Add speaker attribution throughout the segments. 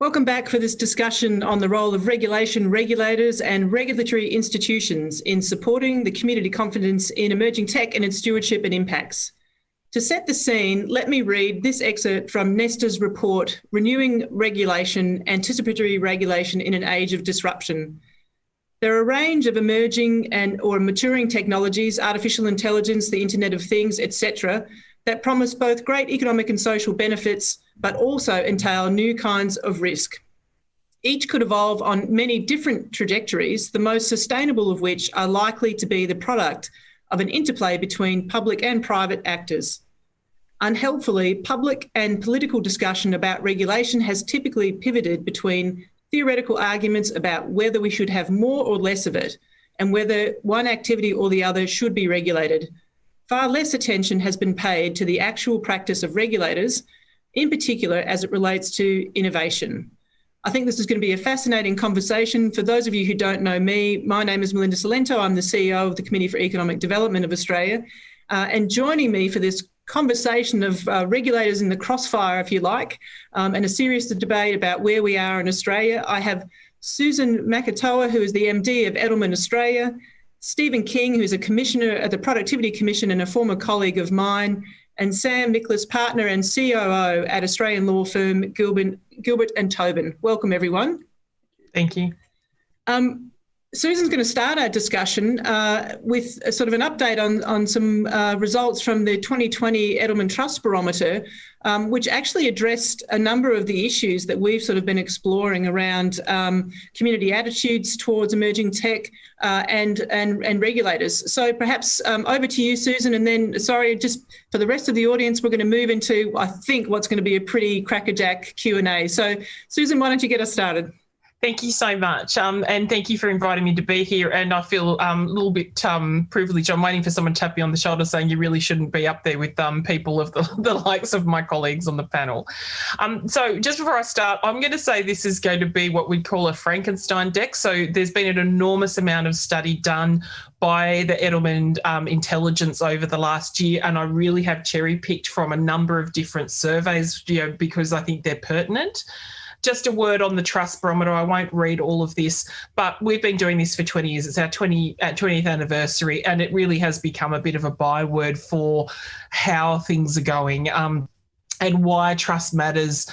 Speaker 1: Welcome back for this discussion on the role of regulation, regulators and regulatory institutions in supporting the community confidence in emerging tech and its stewardship and impacts. To set the scene, let me read this excerpt from Nesta's report, Renewing Regulation, Anticipatory Regulation in an Age of Disruption. There are a range of emerging or maturing technologies, artificial intelligence, the Internet of Things, etc., that promise both great economic and social benefits, but also entail new kinds of risk. Each could evolve on many different trajectories, the most sustainable of which are likely to be the product of an interplay between public and private actors. Unhelpfully, public and political discussion about regulation has typically pivoted between theoretical arguments about whether we should have more or less of it, and whether one activity or the other should be regulated. Far less attention has been paid to the actual practice of regulators, in particular as it relates to innovation. I think this is going to be a fascinating conversation. For those of you who don't know me, my name is Melinda Salento. I'm the CEO of the Committee for Economic Development of Australia. And joining me for this conversation of regulators in the crossfire, if you like, and a serious debate about where we are in Australia, I have Susan Makatoa, who is the MD of Edelman Australia, Stephen King, who's a commissioner at the Productivity Commission and a former colleague of mine, and Sam Nickless, partner and COO at Australian law firm Gilbert and Tobin. Welcome, everyone.
Speaker 2: Thank you.
Speaker 1: Susan's going to start our discussion with a sort of an update on some results from the 2020 Edelman Trust Barometer, which actually addressed a number of the issues that we've sort of been exploring around community attitudes towards emerging tech and regulators. So perhaps over to you, Susan, and then, sorry, just for the rest of the audience, we're going to move into, I think, what's going to be a pretty crackerjack Q&A. So, Susan, why don't you get us started?
Speaker 2: Thank you so much, and thank you for inviting me to be here. And I feel a little bit privileged. I'm waiting for someone to tap me on the shoulder saying you really shouldn't be up there with people of the likes of my colleagues on the panel. So just before I start, I'm going to say this is going to be what we'd call a Frankenstein deck. So there's been an enormous amount of study done by the Edelman intelligence over the last year, and I really have cherry-picked from a number of different surveys, because I think they're pertinent. Just a word on the Trust Barometer. I won't read all of this, but we've been doing this for 20 years. It's our 20th anniversary, and it really has become a bit of a byword for how things are going. And why trust matters.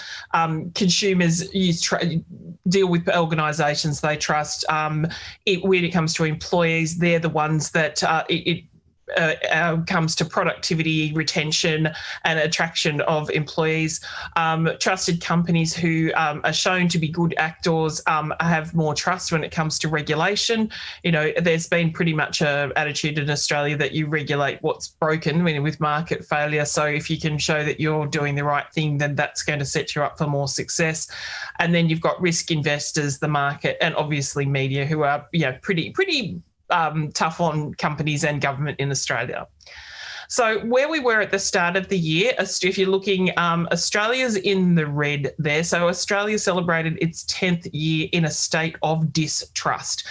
Speaker 2: Consumers deal with organisations they trust. When it comes to employees, they're the ones that comes to productivity, retention and attraction of employees. Trusted companies who are shown to be good actors have more trust when it comes to regulation. There's been pretty much an attitude in Australia that you regulate what's broken with market failure. So if you can show that you're doing the right thing, then that's going to set you up for more success. And then you've got risk investors, the market, and obviously media, who are pretty tough on companies and government in Australia. So where we were at the start of the year, if you're looking, Australia's in the red there. So Australia celebrated its 10th year in a state of distrust.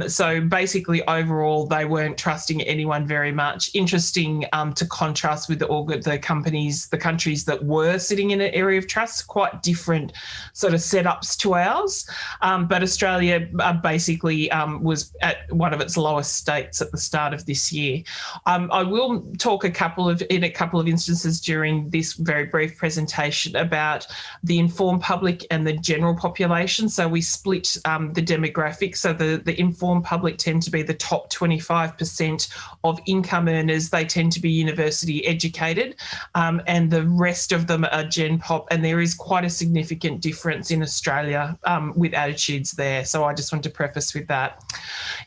Speaker 2: So basically overall, they weren't trusting anyone very much. Interesting to contrast with the countries that were sitting in an area of trust, quite different sort of setups to ours. But Australia basically was at one of its lowest states at the start of this year. I will talk in a couple of instances during this very brief presentation about the informed public and the general population. So we split the demographics. So the informed public tend to be the top 25% of income earners. They tend to be university educated, and the rest of them are gen pop. And there is quite a significant difference in Australia with attitudes there. So I just want to preface with that.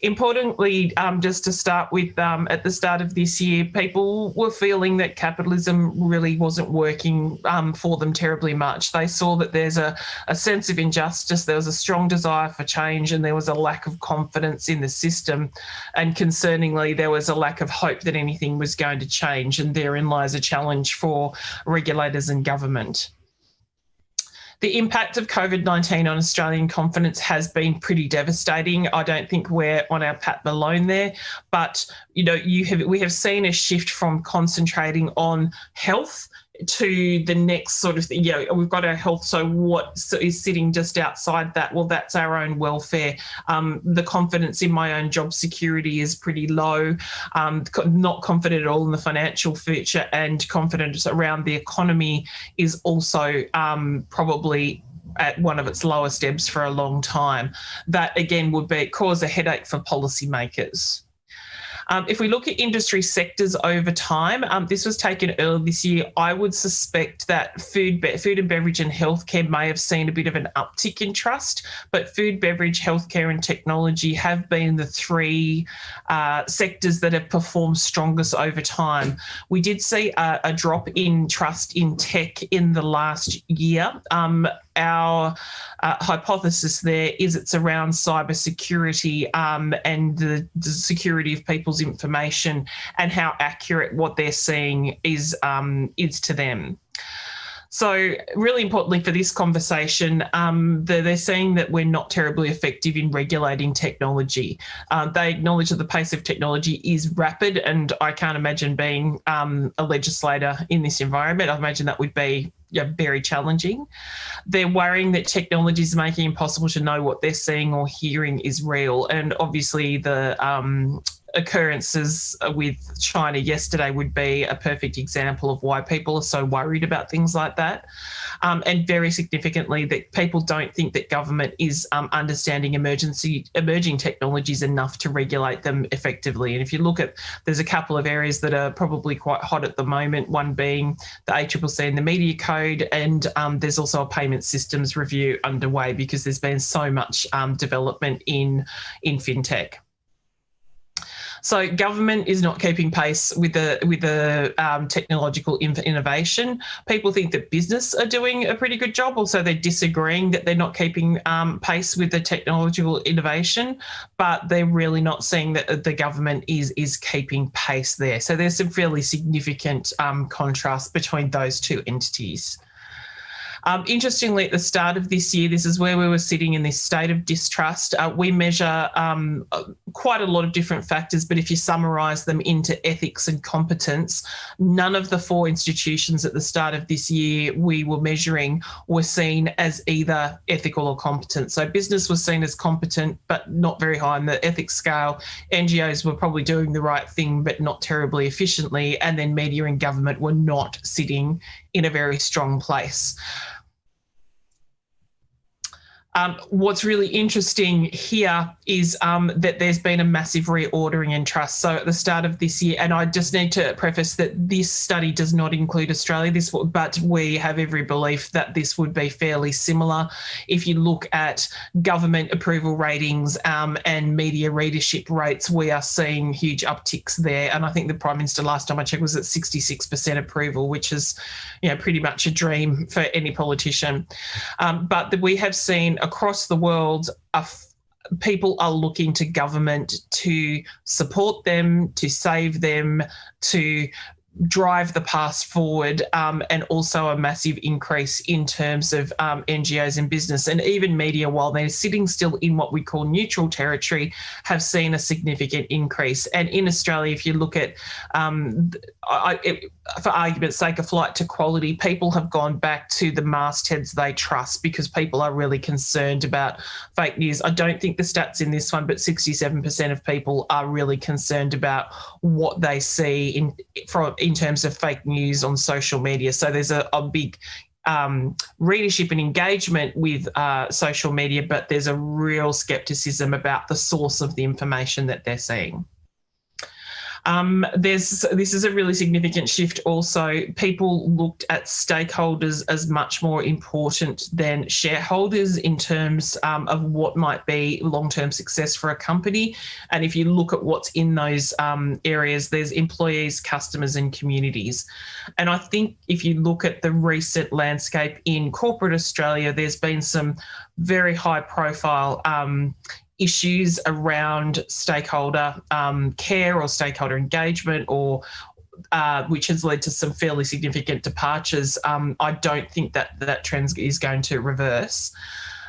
Speaker 2: Importantly, just to start with, at the start of this year, people were feeling that capitalism really wasn't working for them terribly much. They saw that there's a sense of injustice, there was a strong desire for change, and there was a lack of confidence in the system. And concerningly, there was a lack of hope that anything was going to change, and therein lies a challenge for regulators and government. The impact of COVID-19 on Australian confidence has been pretty devastating. I don't think we're on our path alone there, but we have seen a shift from concentrating on health to the next sort of thing. Yeah, we've got our health. So what is sitting just outside that? Well, that's our own welfare. The confidence in my own job security is pretty low. Not confident at all in the financial future, and confidence around the economy is also probably at one of its lowest ebbs for a long time. That again would cause a headache for policymakers. If we look at industry sectors over time, this was taken earlier this year. I would suspect that food and beverage and healthcare may have seen a bit of an uptick in trust, but food, beverage, healthcare and technology have been the three sectors that have performed strongest over time. We did see a drop in trust in tech in the last year. Our hypothesis there is it's around cybersecurity and the security of people's information and how accurate what they're seeing is to them. So really importantly for this conversation, they're saying that we're not terribly effective in regulating technology. They acknowledge that the pace of technology is rapid, and I can't imagine being a legislator in this environment. I imagine that would be very challenging. They're worrying that technology is making it impossible to know what they're seeing or hearing is real. And obviously the occurrences with China yesterday would be a perfect example of why people are so worried about things like that. And very significantly, that people don't think that government is understanding emerging technologies enough to regulate them effectively. And if you look at, there's a couple of areas that are probably quite hot at the moment, one being the ACCC and the Media Code, and there's also a payment systems review underway because there's been so much development in fintech. So government is not keeping pace with the technological innovation. People think that business are doing a pretty good job. Also, they're disagreeing that they're not keeping pace with the technological innovation, but they're really not seeing that the government is keeping pace there. So there's some fairly significant contrast between those two entities. Interestingly, at the start of this year, this is where we were sitting in this state of distrust. We measure quite a lot of different factors, but if you summarise them into ethics and competence, none of the four institutions at the start of this year we were measuring were seen as either ethical or competent. So business was seen as competent, but not very high on the ethics scale. NGOs were probably doing the right thing, but not terribly efficiently. And then media and government were not sitting in a very strong place. What's really interesting here is that there's been a massive reordering in trust. So at the start of this year, and I just need to preface that this study does not include Australia, but we have every belief that this would be fairly similar. If you look at government approval ratings and media readership rates, we are seeing huge upticks there. And I think the Prime Minister last time I checked was at 66% approval, which is pretty much a dream for any politician. But we have seen across the world, people are looking to government to support them, to save them, to drive the path forward, and also a massive increase in terms of NGOs and business. And even media, while they're sitting still in what we call neutral territory, have seen a significant increase. And in Australia, if you look at, for argument's sake, a flight to quality, people have gone back to the mastheads they trust because people are really concerned about fake news. I don't think the stats in this one, but 67% of people are really concerned about what they see in terms of fake news on social media. So there's a big readership and engagement with social media, but there's a real skepticism about the source of the information that they're seeing. This is a really significant shift also. People looked at stakeholders as much more important than shareholders in terms of what might be long-term success for a company. And if you look at what's in those areas, there's employees, customers and communities. And I think if you look at the recent landscape in corporate Australia, there's been some very high profile issues around stakeholder care or stakeholder engagement, or which has led to some fairly significant departures. I don't think that trend is going to reverse.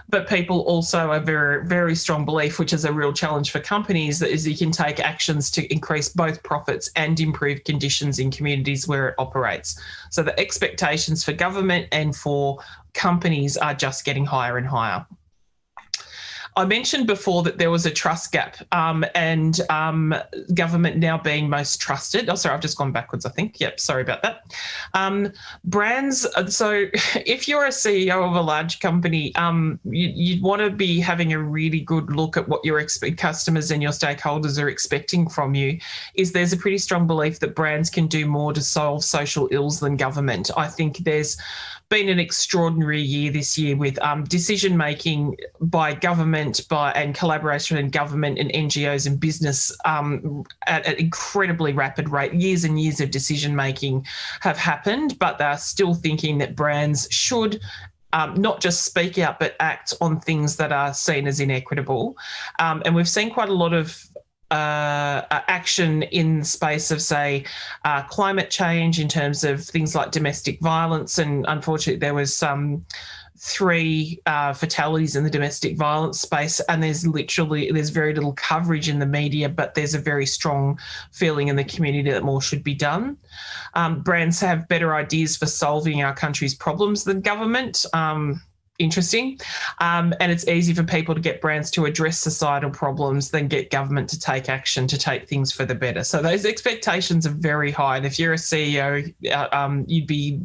Speaker 2: But people also have very, very strong belief, which is a real challenge for companies, that is you can take actions to increase both profits and improve conditions in communities where it operates. So the expectations for government and for companies are just getting higher and higher. I mentioned before that there was a trust gap and government now being most trusted. Oh, sorry, I've just gone backwards, I think. Yep, sorry about that. Brands, so if you're a CEO of a large company, you'd want to be having a really good look at what your customers and your stakeholders are expecting from you. There's a pretty strong belief that brands can do more to solve social ills than government. I think there's been an extraordinary year this year with decision making by government and collaboration in government and NGOs and business at an incredibly rapid rate. Years and years of decision making have happened, but they're still thinking that brands should not just speak out but act on things that are seen as inequitable. And we've seen quite a lot of action in the space of, say, climate change in terms of things like domestic violence. And unfortunately, there was 3 fatalities in the domestic violence space, and there's very little coverage in the media, but there's a very strong feeling in the community that more should be done. Brands have better ideas for solving our country's problems than government. Interesting. And it's easy for people to get brands to address societal problems than get government to take action to take things for the better. So those expectations are very high. And if you're a CEO,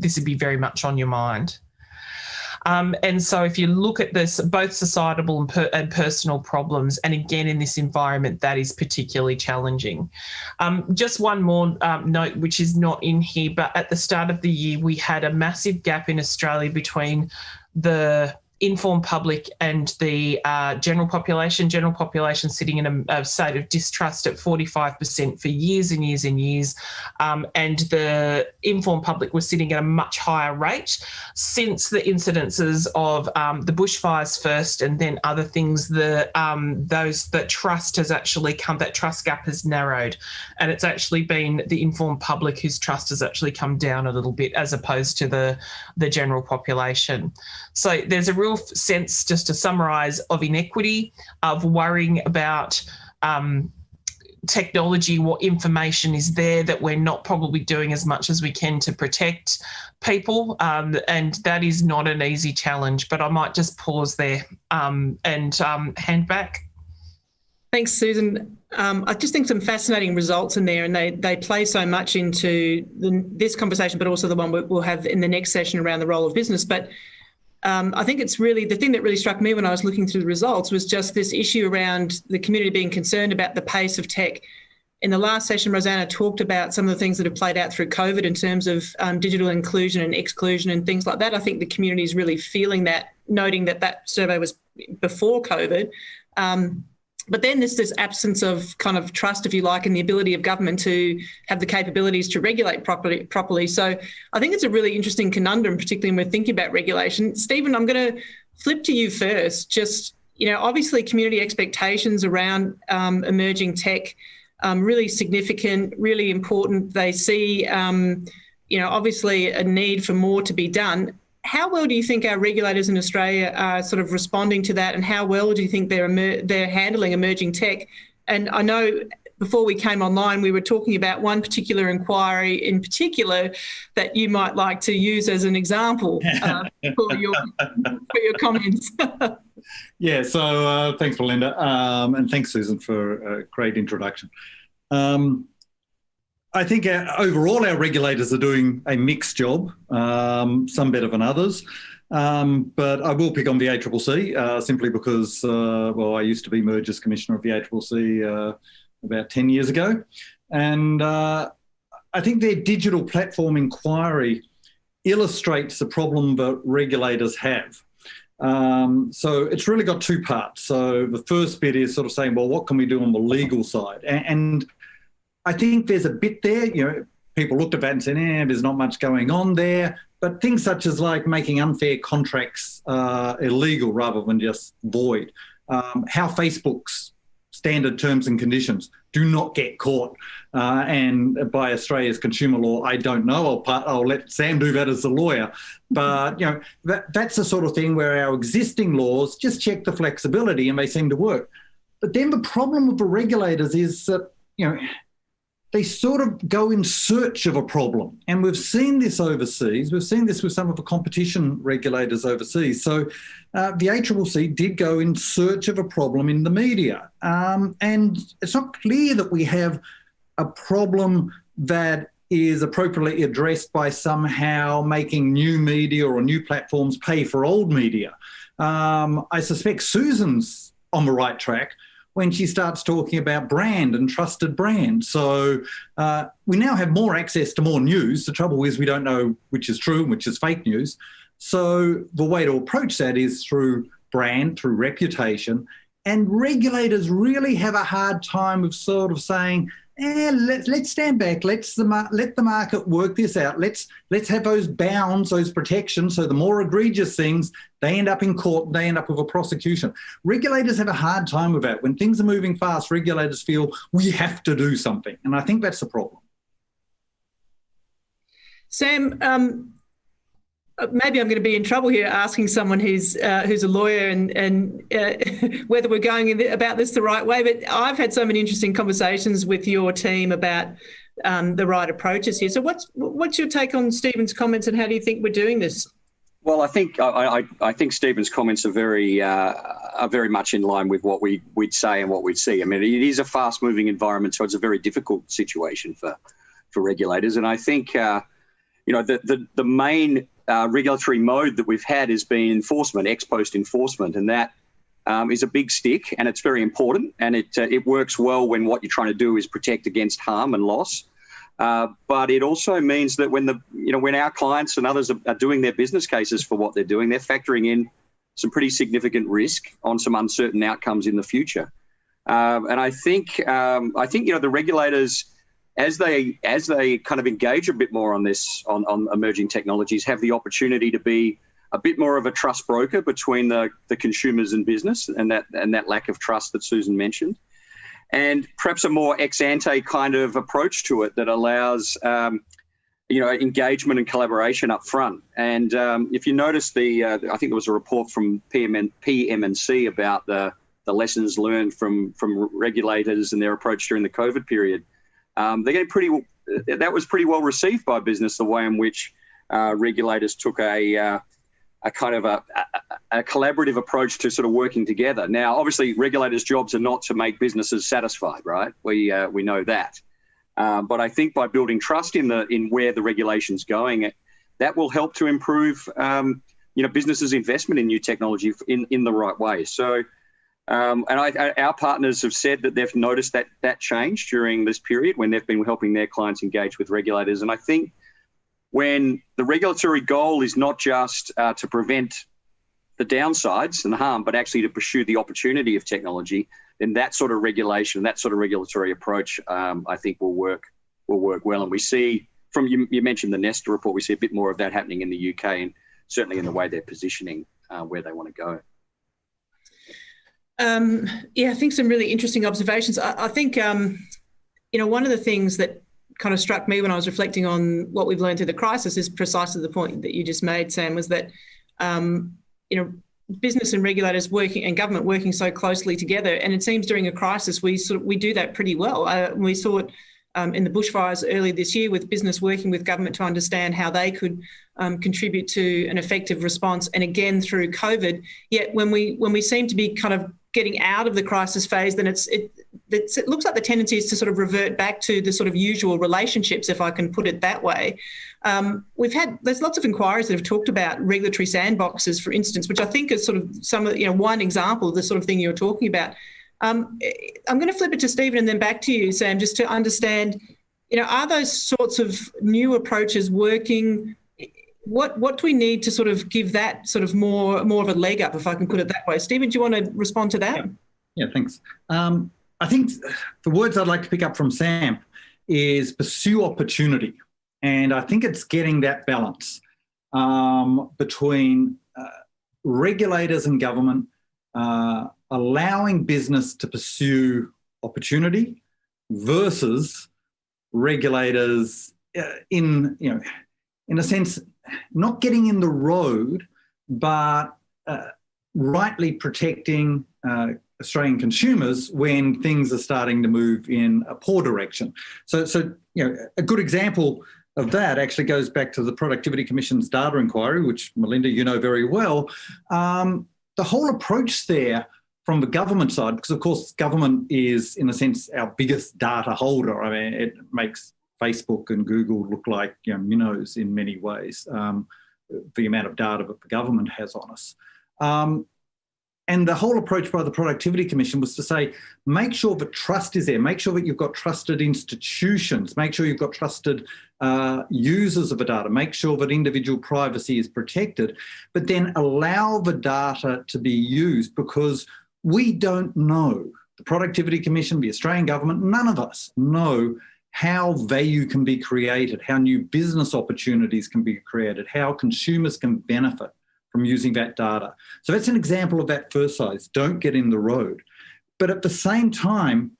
Speaker 2: this would be very much on your mind. And so if you look at this, both societal and personal problems, and again, in this environment, that is particularly challenging. Just one more note, which is not in here, but at the start of the year, we had a massive gap in Australia between the informed public and the general population sitting in a state of distrust at 45% for years and years and years. And the informed public was sitting at a much higher rate. Since the incidences of the bushfires first and then other things, that trust has actually that trust gap has narrowed. And it's actually been the informed public whose trust has actually come down a little bit as opposed to the general population. So there's a real sense, just to summarise, of inequity, of worrying about technology, what information is there that we're not probably doing as much as we can to protect people, and that is not an easy challenge. But I might just pause there and hand back.
Speaker 1: Thanks, Susan. I just think some fascinating results in there, and they play so much into this conversation, but also the one we'll have in the next session around the role of business. But I think it's really the thing that really struck me when I was looking through the results was just this issue around the community being concerned about the pace of tech. In the last session, Rosanna talked about some of the things that have played out through COVID in terms of digital inclusion and exclusion and things like that. I think the community is really feeling that, noting that survey was before COVID. But then there's this absence of kind of trust, if you like, and the ability of government to have the capabilities to regulate properly. So I think it's a really interesting conundrum, particularly when we're thinking about regulation. Stephen, I'm going to flip to you first. Just, obviously community expectations around emerging tech, really significant, really important. They see, obviously a need for more to be done. How well do you think our regulators in Australia are sort of responding to that, and how well do you think they're handling emerging tech? And I know before we came online, we were talking about one particular inquiry in particular that you might like to use as an example for your comments.
Speaker 3: Yeah, so thanks, Belinda, and thanks, Susan, for a great introduction. I think overall our regulators are doing a mixed job, some better than others. But I will pick on the ACCC simply because, I used to be Mergers Commissioner of the ACCC about 10 years ago. And I think their digital platform inquiry illustrates the problem that regulators have. So it's really got 2 parts. So the first bit is sort of saying, well, what can we do on the legal side? And I think there's a bit there, people looked at that and said, there's not much going on there. But things such as like making unfair contracts illegal rather than just void. How Facebook's standard terms and conditions. Do not get caught. And by Australia's consumer law, I don't know. I'll let Sam do that as a lawyer. But, you know, that's the sort of thing where our existing laws just check the flexibility and they seem to work. But then the problem with the regulators is that, you know, they sort of go in search of a problem. And we've seen this overseas. We've seen this with some of the competition regulators overseas. So the ACCC did go in search of a problem in the media. And it's not clear that we have a problem that is appropriately addressed by somehow making new media or new platforms pay for old media. I suspect Susan's on the right track when she starts talking about brand and trusted brand. So we now have more access to more news. The trouble is we don't know which is true and which is fake news. So the way to approach that is through brand, through reputation. And regulators really have a hard time of sort of saying, let's stand back. Let the market work this out. Let's have those bounds, those protections. So the more egregious things, they end up in court. They end up with a prosecution. Regulators have a hard time with that. When things are moving fast, regulators feel we have to do something, and I think that's the problem.
Speaker 1: Sam, maybe I'm going to be in trouble here asking someone who's a lawyer and whether we're going about this the right way, but I've had so many interesting conversations with your team about the right approaches here. So what's your take on Stephen's comments, and how do you think we're doing this?
Speaker 4: Well, I think Stephen's comments are very much in line with what we'd say and what we'd see. I mean, it is a fast-moving environment, so it's a very difficult situation for regulators. And I think the main regulatory mode that we've had has been enforcement, ex post enforcement, and that is a big stick, and it's very important, and it works well when what you're trying to do is protect against harm and loss. But it also means that when our clients and others are doing their business cases for what they're doing, they're factoring in some pretty significant risk on some uncertain outcomes in the future. And I think the regulators, as they kind of engage a bit more on this, on emerging technologies, have the opportunity to be a bit more of a trust broker between the consumers and business, and that lack of trust that Susan mentioned, and perhaps a more ex ante kind of approach to it that allows engagement and collaboration up front. And if you notice I think there was a report from PMNC about the lessons learned from regulators and their approach during the COVID period. That was pretty well received by business, the way in which regulators took a kind of a collaborative approach to sort of working together. Now, obviously, regulators' jobs are not to make businesses satisfied, right? We know that, but I think by building trust in where the regulation's going, that will help to improve businesses' investment in new technology in the right way. So. Our partners have said that they've noticed that change during this period when they've been helping their clients engage with regulators. And I think when the regulatory goal is not just to prevent the downsides and the harm, but actually to pursue the opportunity of technology, then that sort of regulation, that sort of regulatory approach, I think will work well. And we see from you mentioned the Nesta report, we see a bit more of that happening in the UK, and certainly in the way they're positioning where they want to go.
Speaker 1: I think some really interesting observations. I think, one of the things that kind of struck me when I was reflecting on what we've learned through the crisis is precisely the point that you just made, Sam, was that, business and regulators working and government working so closely together. And it seems during a crisis, we do that pretty well. We saw it in the bushfires earlier this year, with business working with government to understand how they could contribute to an effective response. And again, through COVID, yet when we seem to be kind of getting out of the crisis phase, then it looks like the tendency is to sort of revert back to the sort of usual relationships, if I can put it that way. There's lots of inquiries that have talked about regulatory sandboxes, for instance, which I think is sort of one example of the sort of thing you're talking about. I'm going to flip it to Stephen and then back to you, Sam, just to understand, are those sorts of new approaches working? What do we need to sort of give that sort of more of a leg up, if I can put it that way? Stephen, do you want to respond to that?
Speaker 3: Yeah, thanks. I think the words I'd like to pick up from Sam is pursue opportunity. And I think it's getting that balance between regulators and government allowing business to pursue opportunity versus regulators in a sense, not getting in the road, but rightly protecting Australian consumers when things are starting to move in a poor direction. So a good example of that actually goes back to the Productivity Commission's data inquiry, which, Melinda, you know very well. The whole approach there from the government side, because of course government is, in a sense, our biggest data holder. I mean, it makes Facebook and Google look like minnows in many ways, the amount of data that the government has on us. And the whole approach by the Productivity Commission was to say, make sure that trust is there, make sure that you've got trusted institutions, make sure you've got trusted users of the data, make sure that individual privacy is protected, but then allow the data to be used, because we don't know, the Productivity Commission, the Australian government, none of us know how value can be created, how new business opportunities can be created, how consumers can benefit from using that data. So that's an example of that first size, don't get in the road. But at the same time,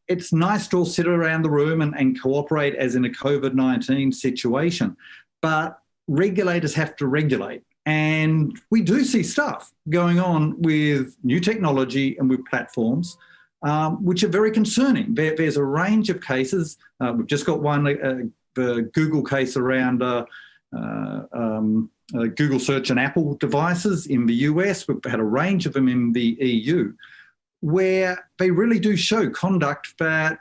Speaker 3: it's nice to all sit around the room and cooperate as in a COVID-19 situation, but regulators have to regulate. And we do see stuff going on with new technology and with platforms, which are very concerning. There's a range of cases. We've just got one, the Google case around Google Search and Apple devices in the US. We've had a range of them in the EU, where they really do show conduct that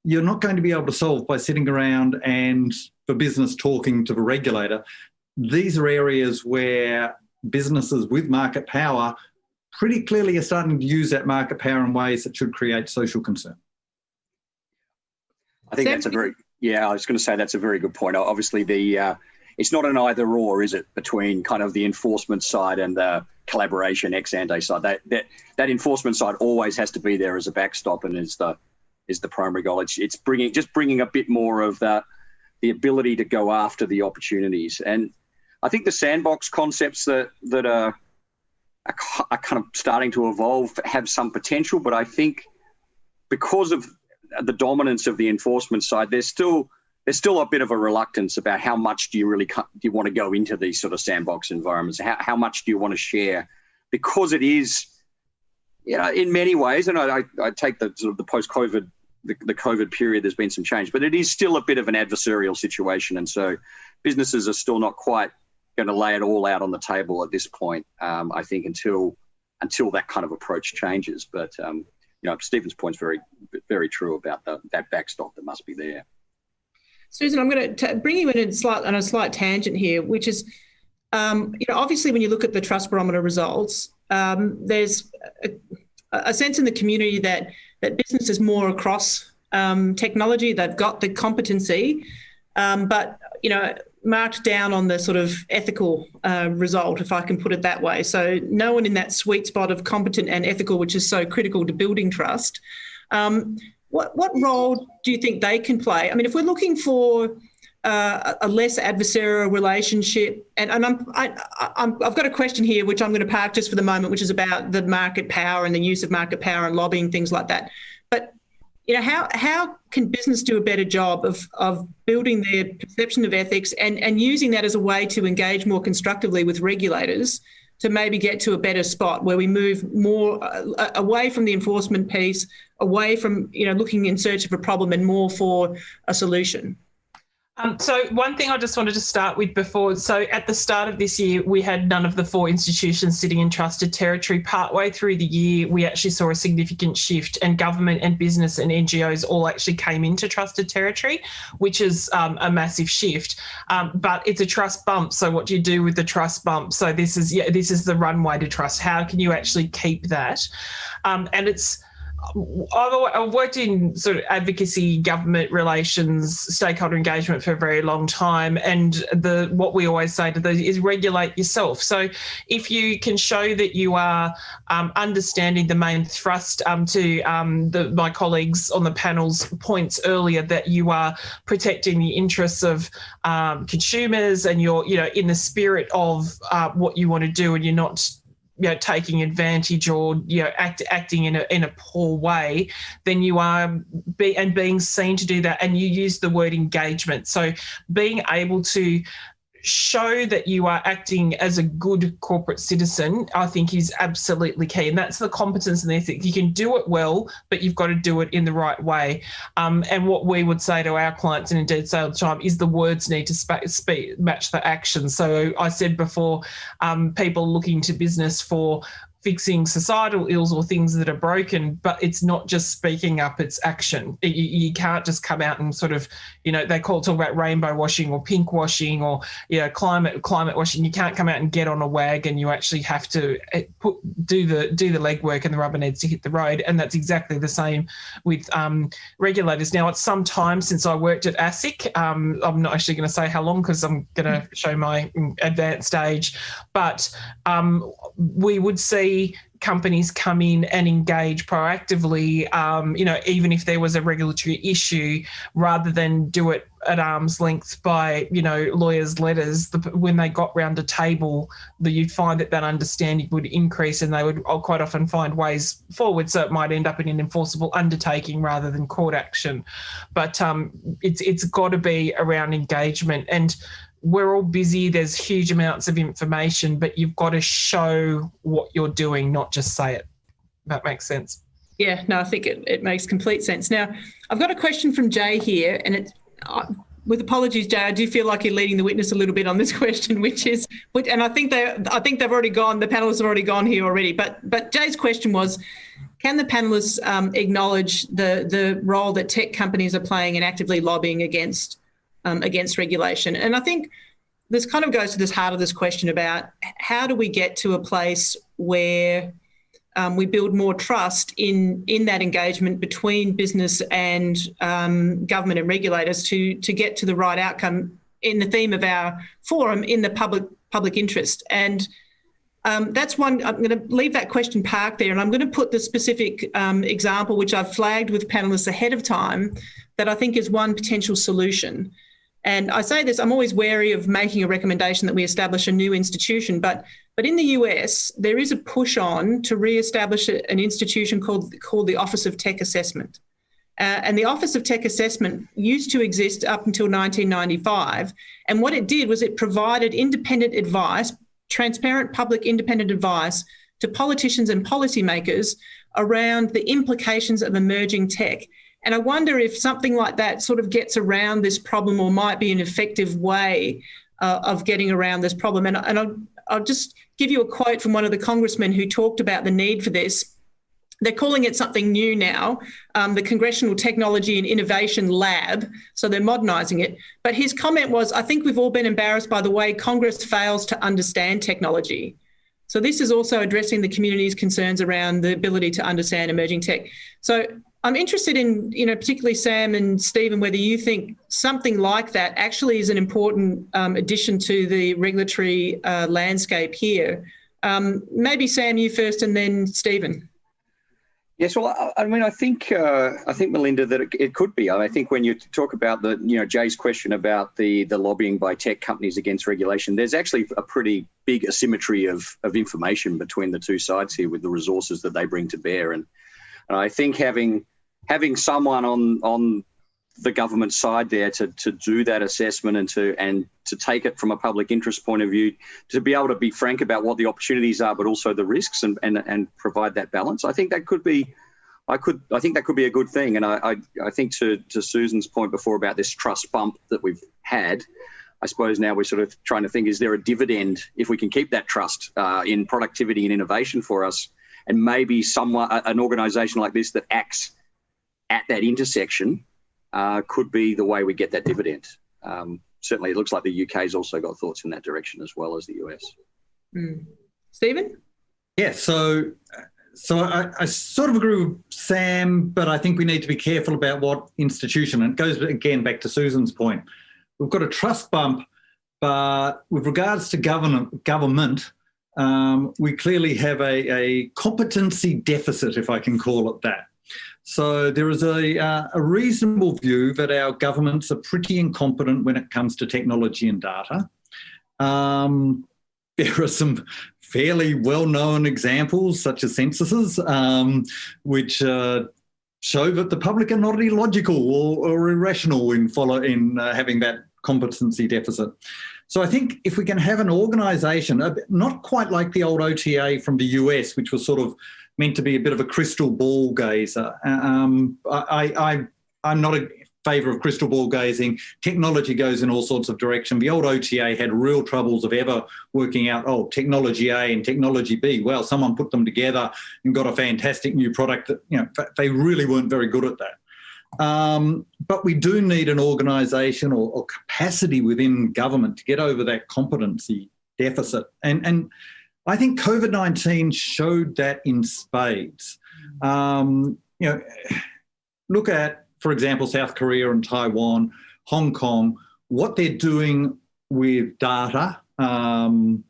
Speaker 3: you're not going to be able to solve by sitting around and the business talking to the regulator. These are areas where businesses with market power pretty clearly are starting to use that market power in ways that should create social concern.
Speaker 4: I think that's I was going to say that's a very good point. Obviously, it's not an either or, is it, between kind of the enforcement side and the collaboration ex ante side. That enforcement side always has to be there as a backstop and is the primary goal. It's bringing a bit more of the ability to go after the opportunities. And I think the sandbox concepts that are kind of starting to evolve have some potential, but I think because of the dominance of the enforcement side, there's still a bit of a reluctance about how much do you want to go into these sort of sandbox environments? How much do you want to share? Because it is, in many ways, and I take the sort of the post-COVID, the COVID period, there's been some change, but it is still a bit of an adversarial situation. And so businesses are still not quite going to lay it all out on the table at this point, I think, until that kind of approach changes. But, Stephen's point's very, very true about that backstop that must be there.
Speaker 1: Susan, I'm going to bring you in on a slight tangent here, which is, obviously when you look at the Trust Barometer results, there's a sense in the community that business is more across technology. They've got the competency, but, marked down on the sort of ethical result, if I can put it that way. So no one in that sweet spot of competent and ethical, which is so critical to building trust. What role do you think they can play? I mean, if we're looking for a less adversarial relationship, and I've got a question here, which I'm going to park just for the moment, which is about the market power and the use of market power and lobbying, things like that. But how can business do a better job of building their perception of ethics and using that as a way to engage more constructively with regulators to maybe get to a better spot where we move more away from the enforcement piece, away from looking in search of a problem and more for a solution?
Speaker 2: So one thing I just wanted to start with before, so at the start of this year, we had none of the 4 institutions sitting in trusted territory. Partway through the year, we actually saw a significant shift, and government and business and NGOs all actually came into trusted territory, which is a massive shift. But it's a trust bump. So what do you do with the trust bump? So this is the runway to trust. How can you actually keep that? And it's, I've worked in sort of advocacy, government relations, stakeholder engagement for a very long time, and what we always say to those is regulate yourself. So if you can show that you are understanding the main thrust to my colleagues on the panel's points earlier, that you are protecting the interests of consumers and you're in the spirit of what you want to do, and you're not taking advantage or acting in a poor way, then you are being seen to do that. And you use the word engagement. So being able to show that you are acting as a good corporate citizen, I think, is absolutely key. And that's the competence and the ethics. You can do it well, but you've got to do it in the right way. And what we would say to our clients, and indeed say all the time, is the words need to match the action. So I said before, people looking to business for fixing societal ills or things that are broken, but it's not just speaking up, it's action. You can't just come out and sort of, they talk about rainbow washing or pink washing or climate washing. You can't come out and get on a wagon. You actually have to do the legwork, and the rubber needs to hit the road. And that's exactly the same with regulators. Now, it's some time since I worked at ASIC. I'm not actually going to say how long because I'm going to show my advanced age, but we would see companies come in and engage proactively, even if there was a regulatory issue, rather than do it at arm's length by, lawyers' letters. When they got round a table, you'd find that understanding would increase, and they would quite often find ways forward. So it might end up in an enforceable undertaking rather than court action. But it's got to be around engagement. And we're all busy. There's huge amounts of information, but you've got to show what you're doing, not just say it. That makes sense.
Speaker 1: Yeah, no, I think it makes complete sense. Now, I've got a question from Jay here, and it's, with apologies, Jay, I do feel like you're leading the witness a little bit on this question, and I think they've already gone. The panelists have already gone here already. But Jay's question was, can the panelists acknowledge the role that tech companies are playing in actively lobbying against regulation? And I think this kind of goes to this heart of this question about how do we get to a place where we build more trust in that engagement between business and government and regulators to get to the right outcome in the theme of our forum, in the public interest. And that's one. I'm going to leave that question parked there, and I'm going to put the specific example, which I've flagged with panelists ahead of time, that I think is one potential solution. And I say this, I'm always wary of making a recommendation that we establish a new institution, but in the US, there is a push on to re-establish an institution called the Office of Tech Assessment. And the Office of Tech Assessment used to exist up until 1995. And what it did was it provided independent advice, transparent public independent advice to politicians and policymakers around the implications of emerging tech. And I wonder if something like that sort of gets around this problem, or might be an effective way of getting around this problem. And I'll just give you a quote from one of the congressmen who talked about the need for this. They're calling it something new now, the Congressional Technology and Innovation Lab. So they're modernising it. But his comment was, I think we've all been embarrassed by the way Congress fails to understand technology. So this is also addressing the community's concerns around the ability to understand emerging tech. So I'm interested in, particularly Sam and Stephen, whether you think something like that actually is an important addition to the regulatory landscape here. Maybe Sam, you first, and then Stephen.
Speaker 4: Yes, well, I think Melinda, that it could be. I think when you talk about Jay's question about the lobbying by tech companies against regulation, there's actually a pretty big asymmetry of information between the two sides here with the resources that they bring to bear. And I think having someone on the government side there to do that assessment and to take it from a public interest point of view, to be able to be frank about what the opportunities are, but also the risks, and provide that balance. I think that could be, I think that could be a good thing. And I think to Susan's point before about this trust bump that we've had, I suppose now we're sort of trying to think, is there a dividend if we can keep that trust in productivity and innovation for us? And maybe an organisation like this that acts at that intersection could be the way we get that dividend. Certainly, it looks like the UK's also got thoughts in that direction as well as the US.
Speaker 1: Stephen?
Speaker 3: Yeah, so I sort of agree with Sam, but I think we need to be careful about what institution, and it goes again back to Susan's point. We've got a trust bump, but with regards to government, we clearly have a competency deficit, if I can call it that. So there is a reasonable view that our governments are pretty incompetent when it comes to technology and data. there are some fairly well-known examples, such as censuses, which show that the public are not illogical or irrational in having that competency deficit. So I think if we can have an organisation, not quite like the old OTA from the US, which was sort of meant to be a bit of a crystal ball gazer. I'm not in favour of crystal ball gazing. Technology goes in all sorts of direction. The old OTA had real troubles of ever working out, technology A and technology B. Well, someone put them together and got a fantastic new product that, they really weren't very good at that. But we do need an organisation or capacity within government to get over that competency deficit. And I think COVID-19 showed that in spades. Look at, for example, South Korea and Taiwan, Hong Kong, what they're doing with data, and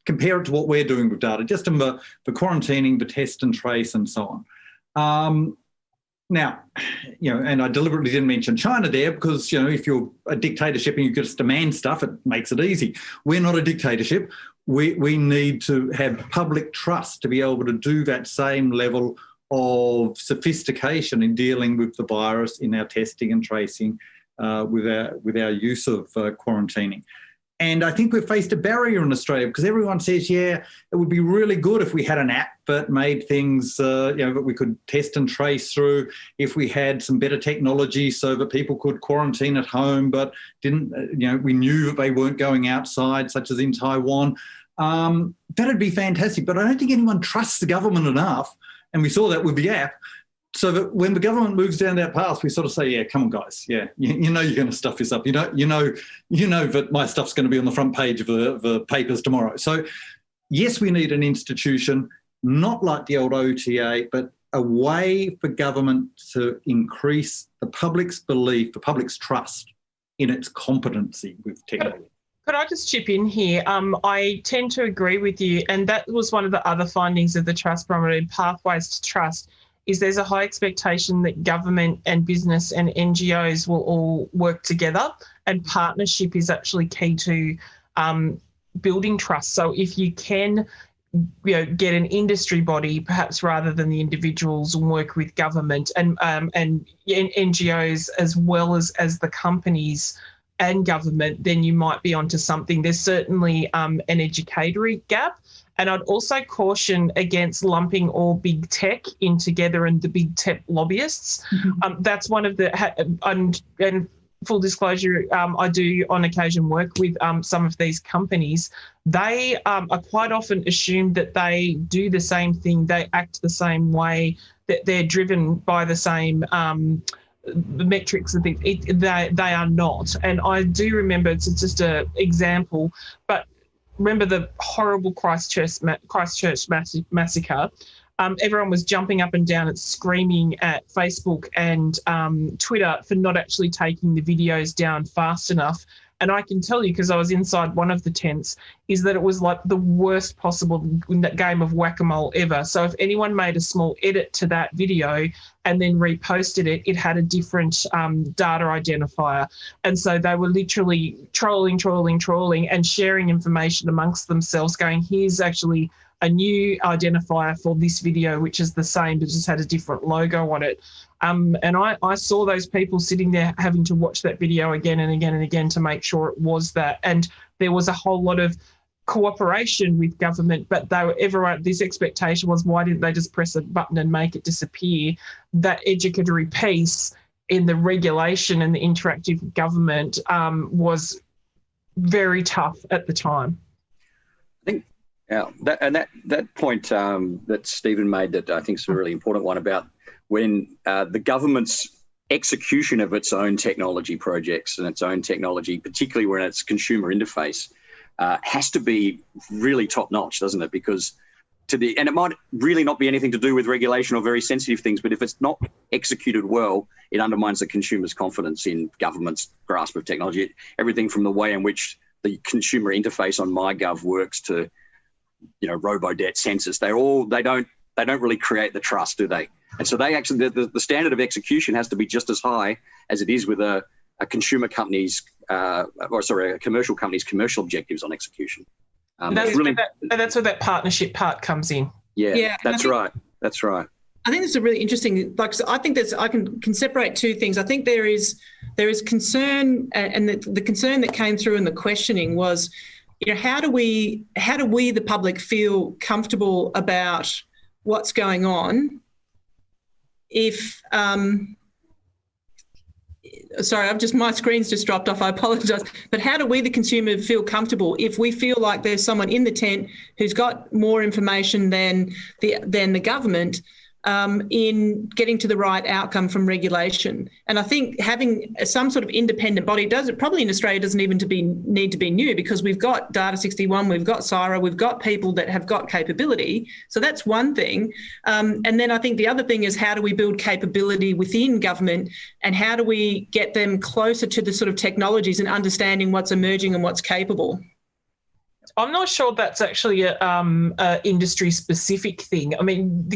Speaker 3: compare it to what we're doing with data, just in the quarantining, the test and trace and so on. Now, and I deliberately didn't mention China there because, if you're a dictatorship and you just demand stuff, it makes it easy. We're not a dictatorship. We need to have public trust to be able to do that same level of sophistication in dealing with the virus in our testing and tracing with our use of quarantining. And I think we've faced a barrier in Australia because everyone says, it would be really good if we had an app that made things, that we could test and trace through, if we had some better technology so that people could quarantine at home but didn't, we knew that they weren't going outside, such as in Taiwan. That'd be fantastic. But I don't think anyone trusts the government enough, and we saw that with the app, so that when the government moves down that path, we sort of say, come on, guys, you know you're going to stuff this up. You know that my stuff's going to be on the front page of the papers tomorrow. So, yes, we need an institution, not like the old OTA, but a way for government to increase the public's belief, the public's trust in its competency with technology.
Speaker 2: Could I just chip in here? I tend to agree with you, and that was one of the other findings of the Trust Barometer in Pathways to Trust, is there's a high expectation that government and business and NGOs will all work together, and partnership is actually key to building trust. So if you can get an industry body, perhaps rather than the individuals, and work with government and NGOs as well as the companies and government, then you might be onto something. There's certainly an educatory gap. And I'd also caution against lumping all big tech in together and the big tech lobbyists. Mm-hmm. That's one of the, and full disclosure, I do on occasion work with some of these companies. They are quite often assumed that they do the same thing, they act the same way, that they're driven by the same metrics and things. They are not. And I do remember, it's just an example, but remember the horrible Christchurch massacre. Everyone was jumping up and down and screaming at Facebook and Twitter for not actually taking the videos down fast enough. And I can tell you, because I was inside one of the tents, is that it was like the worst possible game of whack-a-mole ever. So if anyone made a small edit to that video and then reposted it, it had a different data identifier. And so they were literally trolling and sharing information amongst themselves, going, here's actually a new identifier for this video, which is the same, but just had a different logo on it. And I saw those people sitting there having to watch that video again and again and again to make sure it was that. And there was a whole lot of cooperation with government, but this expectation was, why didn't they just press a button and make it disappear? That educatory piece in the regulation and the interactive government was very tough at the time.
Speaker 4: I think, that point that Stephen made, that I think is a really important one, about when the government's execution of its own technology projects and its own technology, particularly when it's consumer interface, has to be really top notch, doesn't it? Because and it might really not be anything to do with regulation or very sensitive things, but if it's not executed well, it undermines the consumer's confidence in government's grasp of technology. Everything from the way in which the consumer interface on MyGov works to, robo-debt census, they don't really create the trust, do they? And so they actually, the standard of execution has to be just as high as it is with a a commercial company's commercial objectives on execution.
Speaker 2: That's where that partnership part comes in.
Speaker 4: Yeah, that's right. That's right.
Speaker 1: I think it's a really interesting. I think I can separate two things. I think there is concern, and the concern that came through in the questioning was, how do we the public feel comfortable about what's going on if sorry, my screen's just dropped off. I apologise. But how do we, the consumer, feel comfortable if we feel like there's someone in the tent who's got more information than the government in getting to the right outcome from regulation? And I think having some sort of independent body probably in Australia doesn't even need to be new, because we've got Data 61, we've got CEDA, we've got people that have got capability. So that's one thing. And then I think the other thing is, how do we build capability within government, and how do we get them closer to the sort of technologies and understanding what's emerging and what's capable?
Speaker 2: I'm not sure that's actually a industry-specific thing. I mean,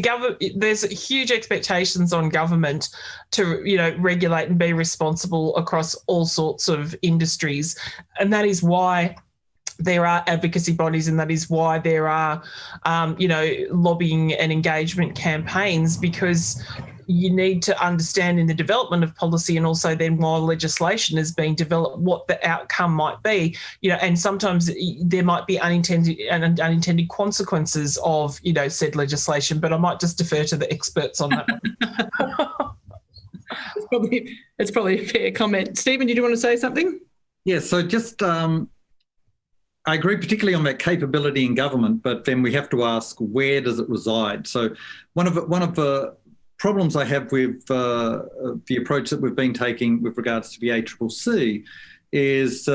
Speaker 2: there's huge expectations on government to, regulate and be responsible across all sorts of industries, and that is why there are advocacy bodies, and that is why there are, lobbying and engagement campaigns, because you need to understand in the development of policy, and also then while legislation is being developed, what the outcome might be, and sometimes there might be unintended consequences of, said legislation, but I might just defer to the experts on that one. It's probably a fair comment. Stephen, did you want to say something?
Speaker 3: Yeah, so just I agree particularly on that capability in government, but then we have to ask, where does it reside? So one of the problems I have with the approach that we've been taking with regards to the ACCC is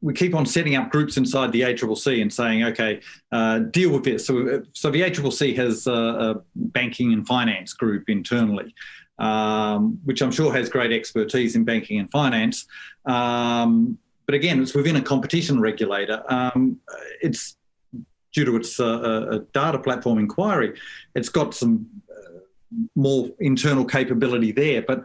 Speaker 3: we keep on setting up groups inside the ACCC and saying, okay, deal with this. So the ACCC has a banking and finance group internally, which I'm sure has great expertise in banking and finance. But again, it's within a competition regulator. It's due to its a data platform inquiry. It's got some more internal capability there, but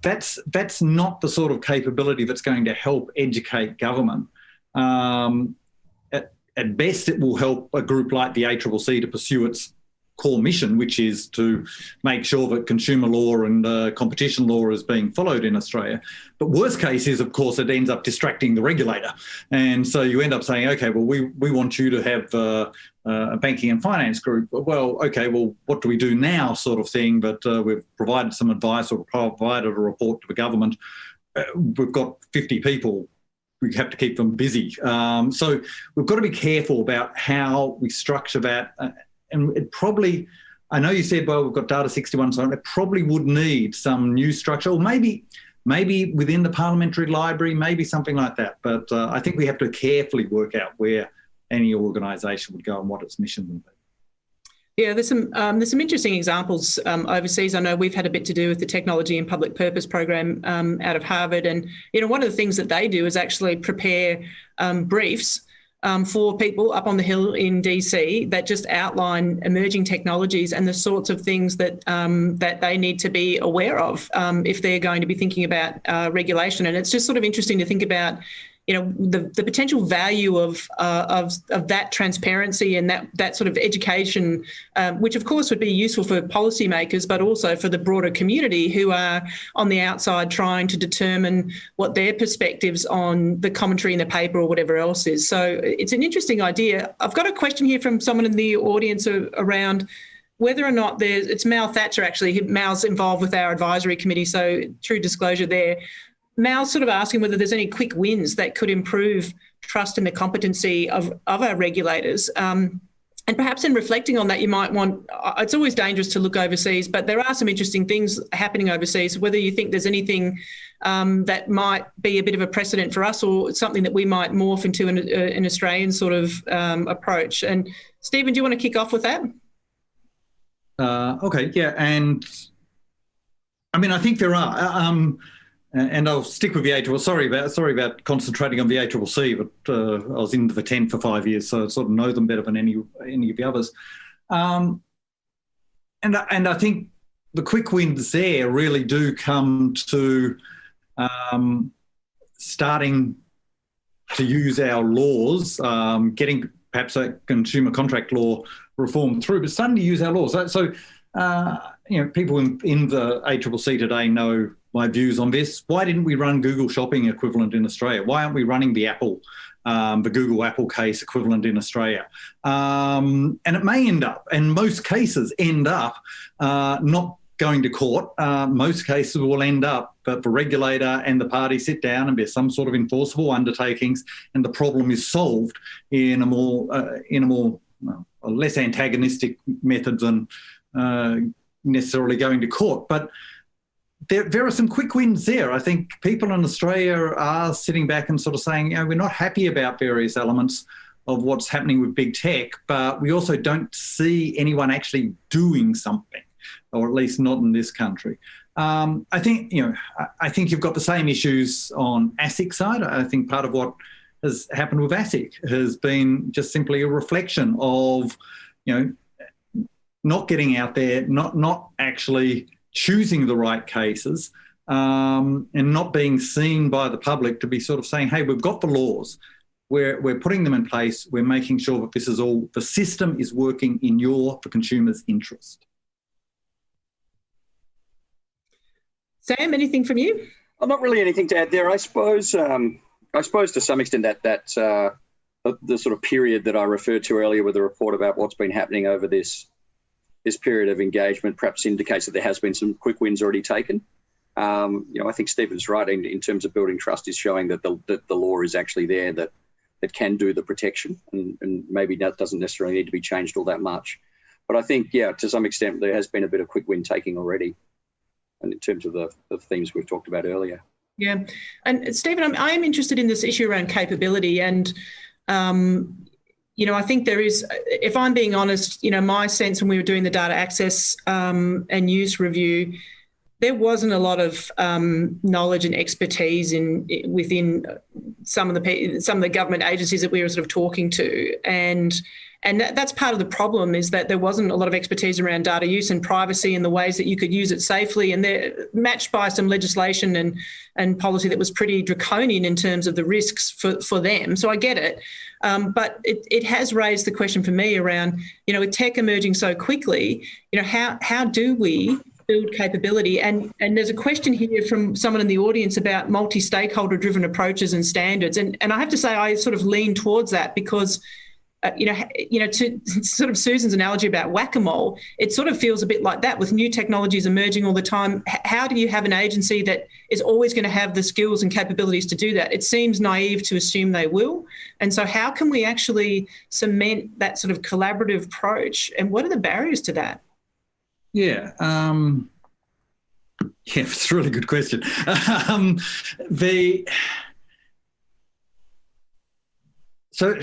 Speaker 3: that's not the sort of capability that's going to help educate government. At best, it will help a group like the ACCC to pursue its core mission, which is to make sure that consumer law and competition law is being followed in Australia. But worst case is, of course, it ends up distracting the regulator. And so you end up saying, okay, well, we want you to have a banking and finance group. Well, okay, well, what do we do now, sort of thing, but we've provided some advice or provided a report to the government. We've got 50 people. We have to keep them busy. So we've got to be careful about how we structure that. And it probably, I know you said, well, we've got Data 61, so it probably would need some new structure, or maybe within the parliamentary library, maybe something like that. But I think we have to carefully work out where any organisation would go and what its mission would be.
Speaker 1: Yeah, there's some interesting examples overseas. I know we've had a bit to do with the Technology and Public Purpose program out of Harvard, and one of the things that they do is actually prepare briefs for people up on the Hill in DC that just outline emerging technologies and the sorts of things that that they need to be aware of if they're going to be thinking about regulation. And it's just sort of interesting to think about, the potential value of that transparency and that sort of education, which of course would be useful for policymakers, but also for the broader community who are on the outside trying to determine what their perspectives on the commentary in the paper or whatever else is. So it's an interesting idea. I've got a question here from someone in the audience around whether or not it's Mal Thatcher, actually. Mal's involved with our advisory committee, so true disclosure there. Mal's sort of asking whether there's any quick wins that could improve trust in the competency of our regulators. And perhaps in reflecting on that, you might want, it's always dangerous to look overseas, but there are some interesting things happening overseas, whether you think there's anything that might be a bit of a precedent for us, or something that we might morph into an Australian sort of approach. And Stephen, do you want to kick off with that?
Speaker 3: Okay, yeah. And I mean, I think there are. And I'll stick with the ACCC. Sorry about concentrating on the ACCC, but I was in the tent for 5 years, so I sort of know them better than any of the others. And I think the quick wins there really do come to starting to use our laws, getting perhaps a consumer contract law reform through, but starting to use our laws. So people in the ACCC today know my views on this. Why didn't we run Google Shopping equivalent in Australia? Why aren't we running the Google Apple case equivalent in Australia? And it may end up, and most cases end up, not going to court. Most cases will end up, but the regulator and the party sit down and there's some sort of enforceable undertakings, and the problem is solved in a less antagonistic method than necessarily going to court. But there are some quick wins there. I think people in Australia are sitting back and sort of saying, we're not happy about various elements of what's happening with big tech, but we also don't see anyone actually doing something, or at least not in this country. I think you've got the same issues on ASIC side. I think part of what has happened with ASIC has been just simply a reflection of, not getting out there, not actually choosing the right cases, and not being seen by the public to be sort of saying, hey, we've got the laws, we're putting them in place, we're making sure that this is all, the system is working in the consumer's interest.
Speaker 1: Sam, anything from you?
Speaker 4: Well, not really anything to add there. I suppose to some extent that the sort of period that I referred to earlier with the report about what's been happening over this period of engagement perhaps indicates that there has been some quick wins already taken. I think Stephen's right in terms of building trust is showing that the law is actually there that can do the protection, and maybe that doesn't necessarily need to be changed all that much. But I think, to some extent there has been a bit of quick win taking already, and in terms of the themes we've talked about earlier. Yeah.
Speaker 1: And Stephen, I am interested in this issue around capability. And, I think there is, if I'm being honest, my sense when we were doing the data access and use review, there wasn't a lot of knowledge and expertise within some of the government agencies that we were sort of talking to. And that's part of the problem, is that there wasn't a lot of expertise around data use and privacy and the ways that you could use it safely. And they're matched by some legislation and policy that was pretty draconian in terms of the risks for them. So I get it. But it has raised the question for me around, with tech emerging so quickly, how do we build capability? And there's a question here from someone in the audience about multi-stakeholder driven approaches and standards. And I have to say, I sort of lean towards that because to sort of Susan's analogy about whack-a-mole, it sort of feels a bit like that with new technologies emerging all the time. How do you have an agency that is always going to have the skills and capabilities to do that? It seems naive to assume they will. And so how can we actually cement that sort of collaborative approach? And what are the barriers to that?
Speaker 3: Yeah. It's a really good question. So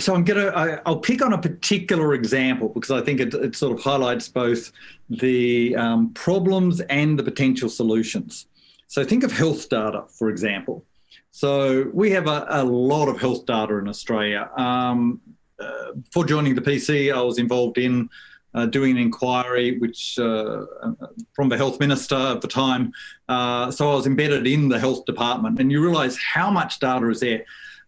Speaker 3: I'll pick on a particular example because I think it sort of highlights both the problems and the potential solutions. So think of health data, for example. So we have a lot of health data in Australia. Before joining the PC, I was involved in doing an inquiry which from the health minister at the time. So I was embedded in the health department, and you realise how much data is there,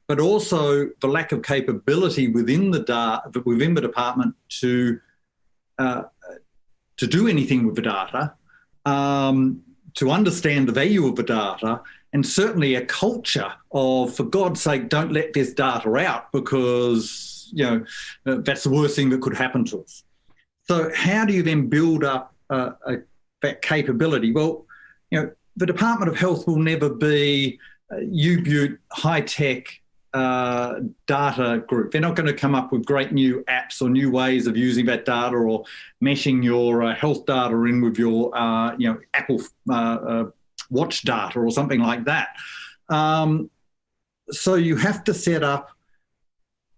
Speaker 3: but also the lack of capability within the department to do anything with the data, to understand the value of the data, and certainly a culture of, for God's sake, don't let this data out because that's the worst thing that could happen to us. So how do you then build up that capability? Well, the Department of Health will never be U-Butte high-tech data group. They're not going to come up with great new apps or new ways of using that data or meshing your health data in with your Apple Watch data or something like that. So you have to set up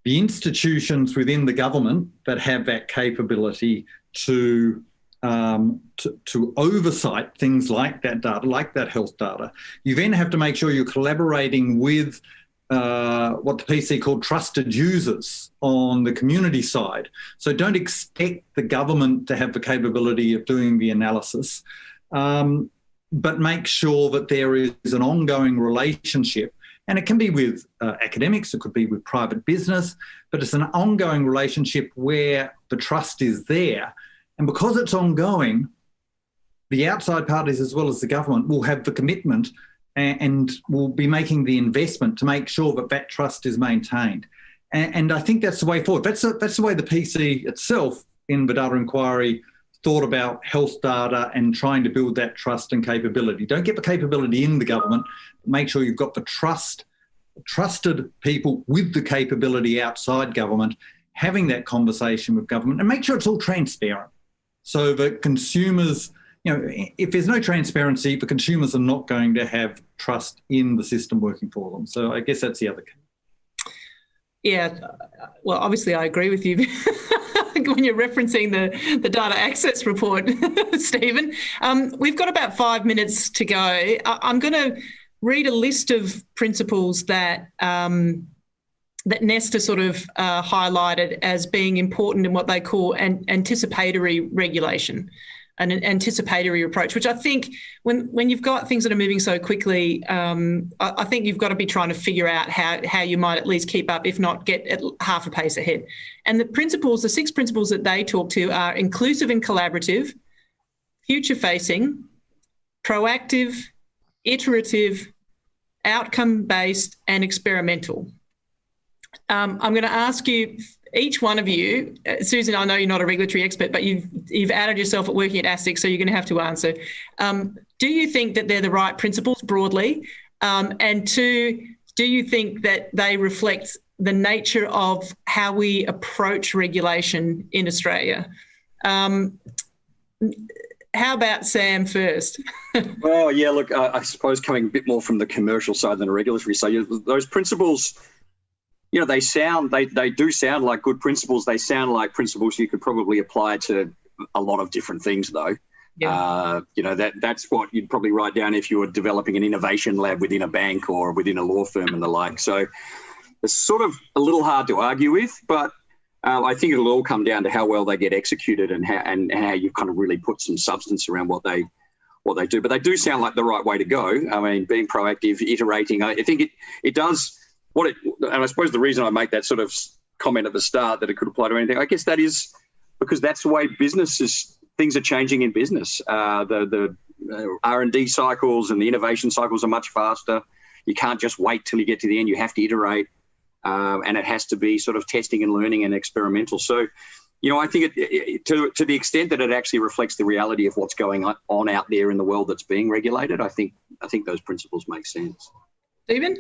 Speaker 3: the institutions within the government that have that capability to oversight things like that data, like that health data. You then have to make sure you're collaborating with what the PC called trusted users on the community side. So don't expect the government to have the capability of doing the analysis. but make sure that there is an ongoing relationship. And it can be with academics, it could be with private business, but it's an ongoing relationship where the trust is there. And because it's ongoing, the outside parties as well as the government will have the commitment and will be making the investment to make sure that that trust is maintained. And I think that's the way forward. That's the way the PC itself in the data inquiry thought about health data and trying to build that trust and capability. Don't get the capability in the government, make sure you've got the trusted people with the capability outside government, having that conversation with government, and make sure it's all transparent so that consumers, if there's no transparency, the consumers are not going to have trust in the system working for them. So I guess that's the other key.
Speaker 1: Yeah, well, obviously I agree with you when you're referencing the data access report, Stephen. We've got about 5 minutes to go. I'm going to read a list of principles that Nesta sort of highlighted as being important in what they call an anticipatory regulation, an anticipatory approach, which I think when you've got things that are moving so quickly, I think you've got to be trying to figure out how you might at least keep up, if not get at half a pace ahead. And the 6 principles that they talk to are inclusive and collaborative, future-facing, proactive, iterative, outcome-based, and experimental. I'm going to ask you, each one of you, Susan, I know you're not a regulatory expert, but you've outed yourself at working at ASIC, so you're going to have to answer. Do you think that they're the right principles broadly? And 2, do you think that they reflect the nature of how we approach regulation in Australia? How about Sam first?
Speaker 4: Well, yeah, look, I suppose coming a bit more from the commercial side than the regulatory side, those principles, they do sound like good principles. They sound like principles you could probably apply to a lot of different things, though. Yeah. That's what you'd probably write down if you were developing an innovation lab within a bank or within a law firm and the like. So it's sort of a little hard to argue with, but I think it'll all come down to how well they get executed and how you've kind of really put some substance around what they do. But they do sound like the right way to go. I mean, being proactive, iterating. I think it does. And I suppose the reason I make that sort of comment at the start that it could apply to anything, I guess that is because that's the way things are changing in business. The R&D cycles and the innovation cycles are much faster. You can't just wait till you get to the end. You have to iterate, and it has to be sort of testing and learning and experimental. So, I think to the extent that it actually reflects the reality of what's going on out there in the world that's being regulated, I think those principles make sense.
Speaker 1: Stephen?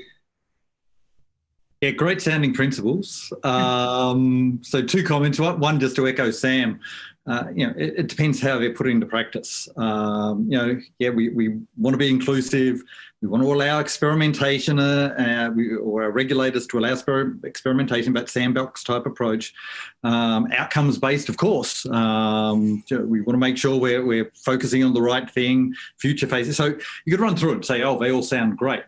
Speaker 3: Yeah, great sounding principles. So 2 comments. One, just to echo Sam, it depends how they're put into practice. We want to be inclusive. We want to allow experimentation, or our regulators to allow experimentation, that sandbox type approach. Outcomes based, of course. We want to make sure we're focusing on the right thing, future facing. So you could run through it and say, oh, they all sound great.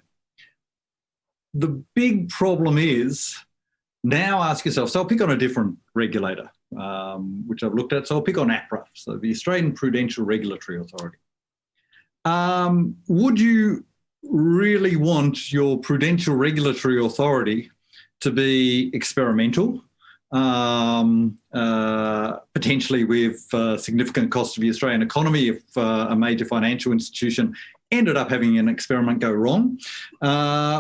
Speaker 3: The big problem is now ask yourself, so I'll pick on a different regulator, which I've looked at. So I'll pick on APRA, so the Australian Prudential Regulatory Authority. Would you really want your Prudential Regulatory Authority to be experimental, potentially with significant cost to the Australian economy if a major financial institution ended up having an experiment go wrong?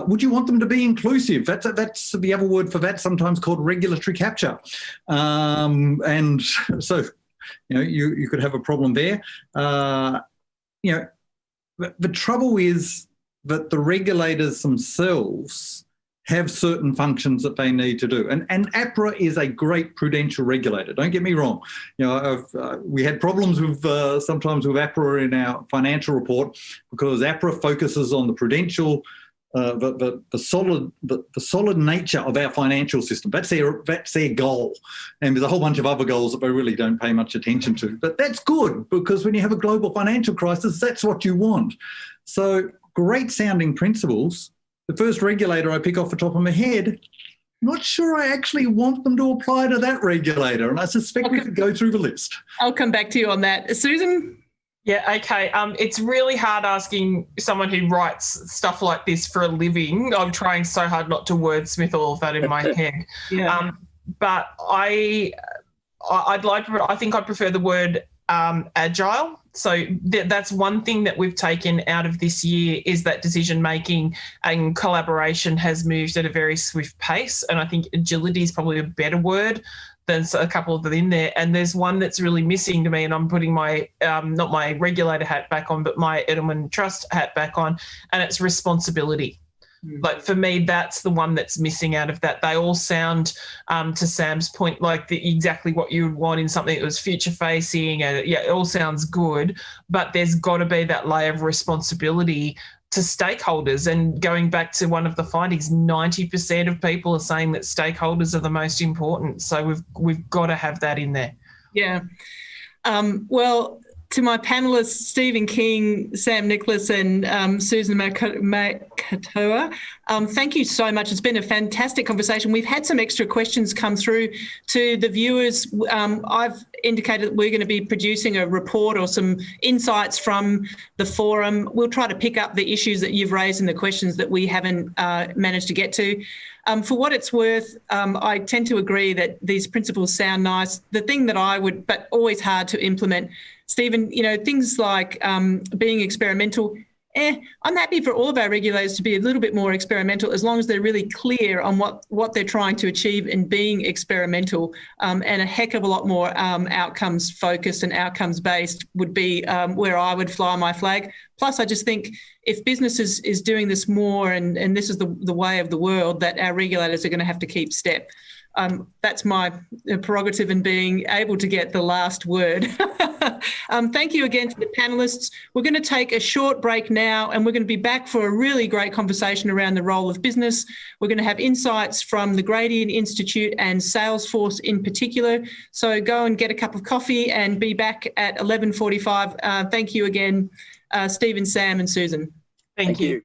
Speaker 3: Would you want them to be inclusive? That's the other word for that, sometimes called regulatory capture. And so, you could have a problem there. The trouble is that the regulators themselves have certain functions that they need to do. And APRA is a great prudential regulator, don't get me wrong. We had problems with sometimes with APRA in our financial report because APRA focuses on the prudential, the solid nature of our financial system. That's their goal. And there's a whole bunch of other goals that they really don't pay much attention to. But that's good because when you have a global financial crisis, that's what you want. So great sounding principles. The first regulator I pick off the top of my head, not sure I actually want them to apply to that regulator. And I suspect we could go through the list.
Speaker 1: I'll come back to you on that. Susan?
Speaker 2: Yeah, okay. It's really hard asking someone who writes stuff like this for a living. I'm trying so hard not to wordsmith all of that in my head.
Speaker 1: Yeah.
Speaker 2: But I think I prefer the word agile. So that's one thing that we've taken out of this year, is that decision making and collaboration has moved at a very swift pace. And I think agility is probably a better word than a couple of them in there. And there's one that's really missing to me, and I'm putting my, not my regulator hat back on, but my Edelman trust hat back on, and it's responsibility. Like, for me, that's the one that's missing out of that. They all sound, to Sam's point, like exactly what you would want in something that was future facing. And yeah, it all sounds good, but there's got to be that layer of responsibility to stakeholders. And going back to one of the findings, 90% of people are saying that stakeholders are the most important. So we've got to have that in there.
Speaker 1: Yeah. Well, to my panellists, Stephen King, Sam Nickless and Susan Makatoa, thank you so much. It's been a fantastic conversation. We've had some extra questions come through to the viewers. I've indicated that we're going to be producing a report or some insights from the forum. We'll try to pick up the issues that you've raised and the questions that we haven't managed to get to. For what it's worth, I tend to agree that these principles sound nice. The thing that I would, but always hard to implement, Stephen, things like being experimental, I'm happy for all of our regulators to be a little bit more experimental, as long as they're really clear on what they're trying to achieve in being experimental, and a heck of a lot more outcomes focused and outcomes based would be where I would fly my flag. Plus, I just think if business is doing this more, and this is the way of the world, that our regulators are going to have to keep step. That's my prerogative in being able to get the last word. Thank you again to the panellists. We're going to take a short break now, and we're going to be back for a really great conversation around the role of business. We're going to have insights from the Gradient Institute and Salesforce in particular. So go and get a cup of coffee and be back at 11:45. Thank you again, Stephen, Sam and Susan.
Speaker 2: Thank you.